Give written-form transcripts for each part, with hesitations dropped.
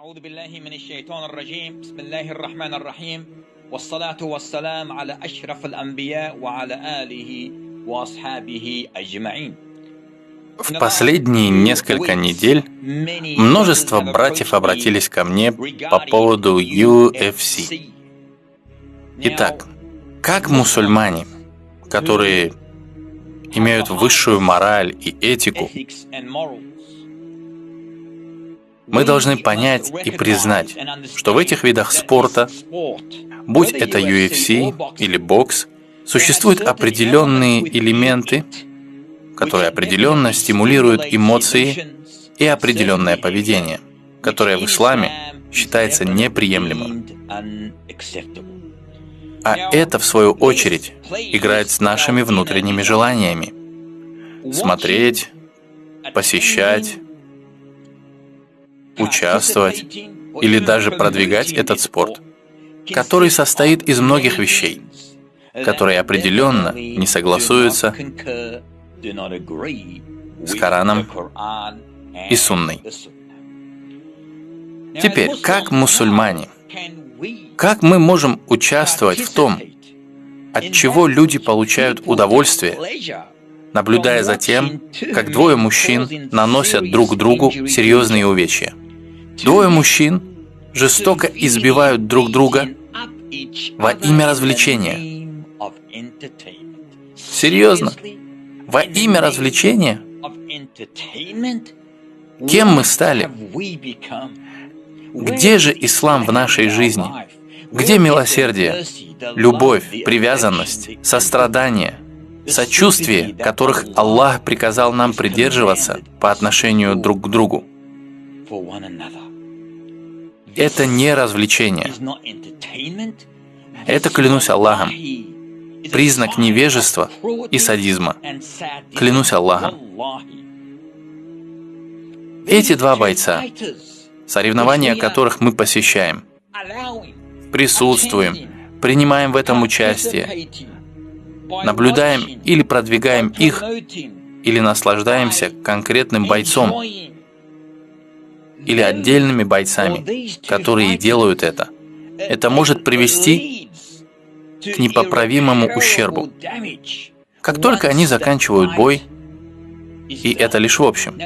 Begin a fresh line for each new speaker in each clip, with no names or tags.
أعوذ بالله من الشيطان الرجيم بسم الله الرحمن الرحيم والصلاة والسلام على أشرف الأنبياء وعلى آله وأصحابه أجمعين.
В последние несколько недель множество братьев обратились ко мне по поводу UFC. Итак, как мусульмане, которые имеют высшую мораль и этику, мы должны понять и признать, что в этих видах спорта, будь это UFC или бокс, существуют определенные элементы, которые определенно стимулируют эмоции и определенное поведение, которое в исламе считается неприемлемым. А это, в свою очередь, играет с нашими внутренними желаниями. Смотреть, посещать, участвовать или даже продвигать этот спорт, который состоит из многих вещей, которые определенно не согласуются с Кораном и Сунной. Теперь, как мусульмане, как мы можем участвовать в том, от чего люди получают удовольствие, наблюдая за тем, как двое мужчин наносят друг другу серьезные увечья? Двое мужчин жестоко избивают друг друга во имя развлечения. Серьезно? Во имя развлечения? Кем мы стали? Где же ислам в нашей жизни? Где милосердие, любовь, привязанность, сострадание, сочувствие, которых Аллах приказал нам придерживаться по отношению друг к другу? Это не развлечение. Это, клянусь Аллахом, признак невежества и садизма. Клянусь Аллахом. Эти два бойца, соревнования которых мы посещаем, присутствуем, принимаем в этом участие, наблюдаем или продвигаем их, или наслаждаемся конкретным бойцом, или отдельными бойцами, которые делают это. Это может привести к непоправимому ущербу. Как только они заканчивают бой, и это лишь в общем,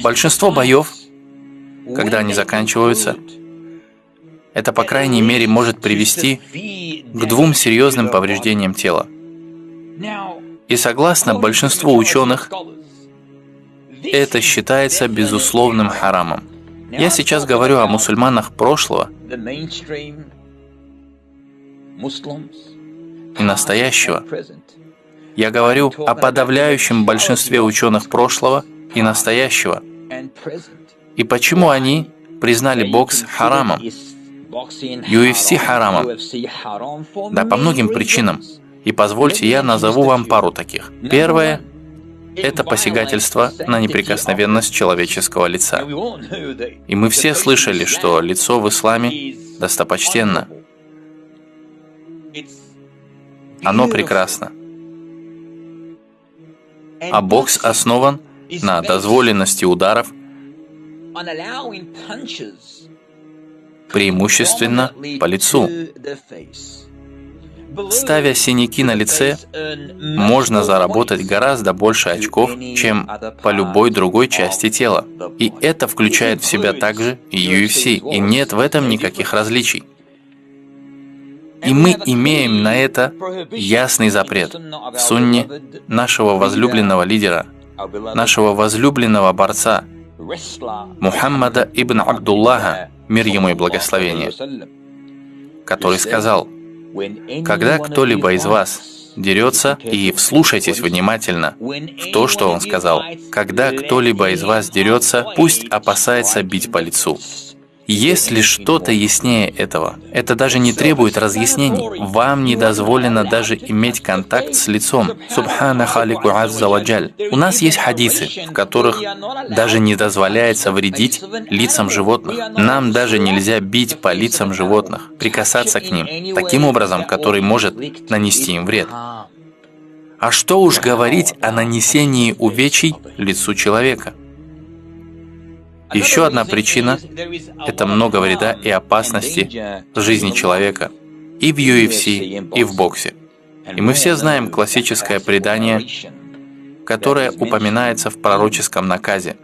большинство боев, когда они заканчиваются, это, по крайней мере, может привести к двум серьезным повреждениям тела. И согласно большинству ученых, это считается безусловным харамом. Я сейчас говорю о мусульманах прошлого и настоящего. Я говорю о подавляющем большинстве ученых прошлого и настоящего. И почему они признали бокс харамом, UFC харамом? Да, по многим причинам. И позвольте, я назову вам пару таких. Первое — это посягательство на неприкосновенность человеческого лица. И мы все слышали, что лицо в исламе достопочтенно. Оно прекрасно. А бокс основан на дозволенности ударов, преимущественно по лицу. Ставя синяки на лице, можно заработать гораздо больше очков, чем по любой другой части тела. И это включает в себя также и UFC, и нет в этом никаких различий. И мы имеем на это ясный запрет в сунне нашего возлюбленного лидера, нашего возлюбленного борца, Мухаммада ибн Абдуллаха, мир ему и благословение, который сказал: когда кто-либо из вас дерется, и вслушайтесь внимательно в то, что он сказал, когда кто-либо из вас дерется, пусть опасается бить по лицу. Есть ли что-то яснее этого? Это даже не требует разъяснений. Вам не дозволено даже иметь контакт с лицом. Субхана халику азза ва джаль. У нас есть хадисы, в которых даже не дозволяется вредить лицам животных. Нам даже нельзя бить по лицам животных, прикасаться к ним таким образом, который может нанести им вред. А что уж говорить о нанесении увечий лицу человека? Еще одна причина – это много вреда и опасности в жизни человека и в UFC, и в боксе. И мы все знаем классическое предание, которое упоминается в пророческом наказе,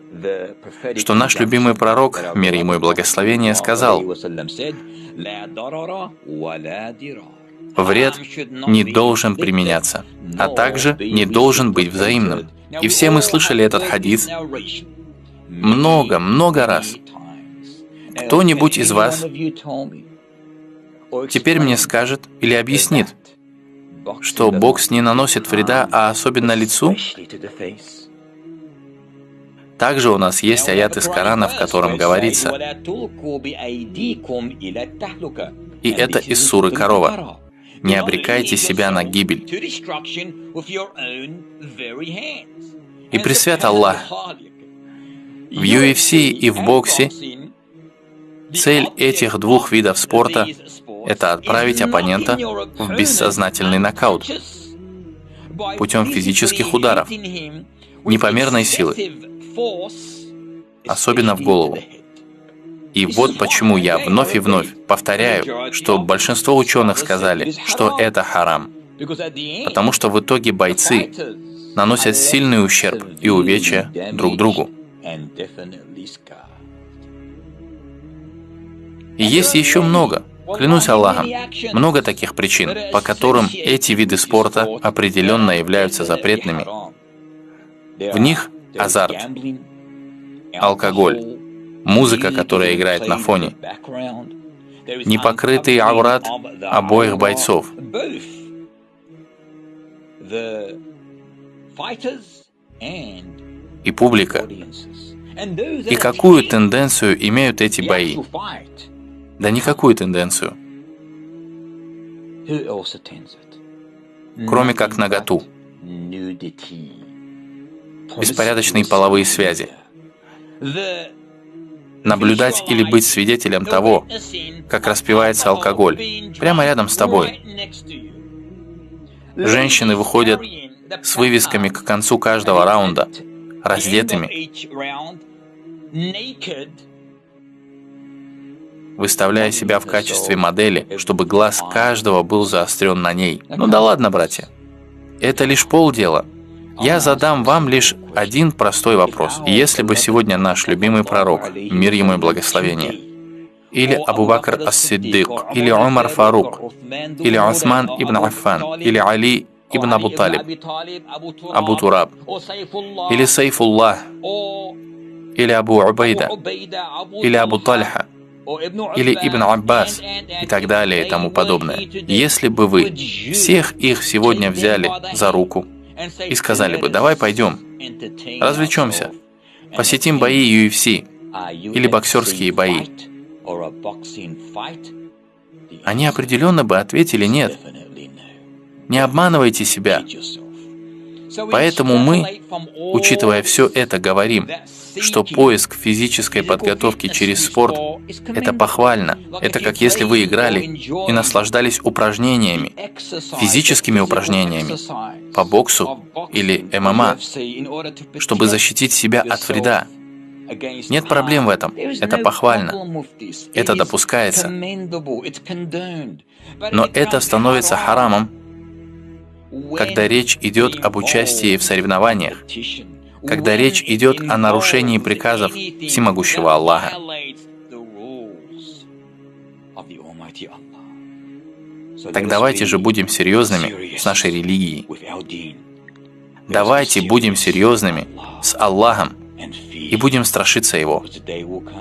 что наш любимый пророк, мир ему и благословение, сказал: «Вред не должен применяться, а также не должен быть взаимным». И все мы слышали этот хадис много раз. Кто-нибудь из вас теперь мне скажет или объяснит, что бокс не наносит вреда, а особенно лицу? Также у нас есть аят из Корана, в котором говорится, и это из суры Корова: «Не обрекайте себя на гибель». И пресвят Аллах, в UFC и в боксе цель этих двух видов спорта – это отправить оппонента в бессознательный нокаут путем физических ударов, непомерной силы, особенно в голову. И вот почему я вновь и вновь повторяю, что большинство ученых сказали, что это харам, потому что в итоге бойцы наносят сильный ущерб и увечья друг другу. И есть еще много, клянусь Аллахом, много таких причин, по которым эти виды спорта определенно являются запретными. В них азарт, алкоголь, музыка, которая играет на фоне, непокрытый аврат обоих бойцов, и публика. И какую тенденцию имеют эти бои? Да никакую тенденцию. Кроме как наготу. Беспорядочные половые связи. Наблюдать или быть свидетелем того, как распивается алкоголь, прямо рядом с тобой. Женщины выходят с вывесками к концу каждого раунда, раздетыми, выставляя себя в качестве модели, чтобы глаз каждого был заострен на ней. Ну да ладно, братья, это лишь полдела. Я задам вам лишь один простой вопрос. Если бы сегодня наш любимый пророк, мир ему и благословение, или Абу Бакр ас-Сиддик, или Умар Фарук, или Усман ибн Аффан, или Али ибн Абу Талиб, Абу Тураб, или Сайфуллах, или Абу Убайда, или Абу Тальха, или Ибн Аббас и так далее и тому подобное. Если бы вы всех их сегодня взяли за руку и сказали бы: давай пойдем, развлечемся, посетим бои UFC или боксерские бои, они определенно бы ответили нет. Не обманывайте себя. Поэтому мы, учитывая все это, говорим, что поиск физической подготовки через спорт – это похвально. Это как если вы играли и наслаждались упражнениями, физическими упражнениями по боксу или ММА, чтобы защитить себя от вреда. Нет проблем в этом, это похвально, это допускается. Но это становится харамом, когда речь идет об участии в соревнованиях, когда речь идет о нарушении приказов всемогущего Аллаха. Так давайте же будем серьезными с нашей религией. Давайте будем серьезными с Аллахом и будем страшиться Его.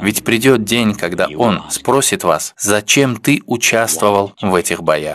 Ведь придет день, когда Он спросит вас, зачем ты участвовал в этих боях.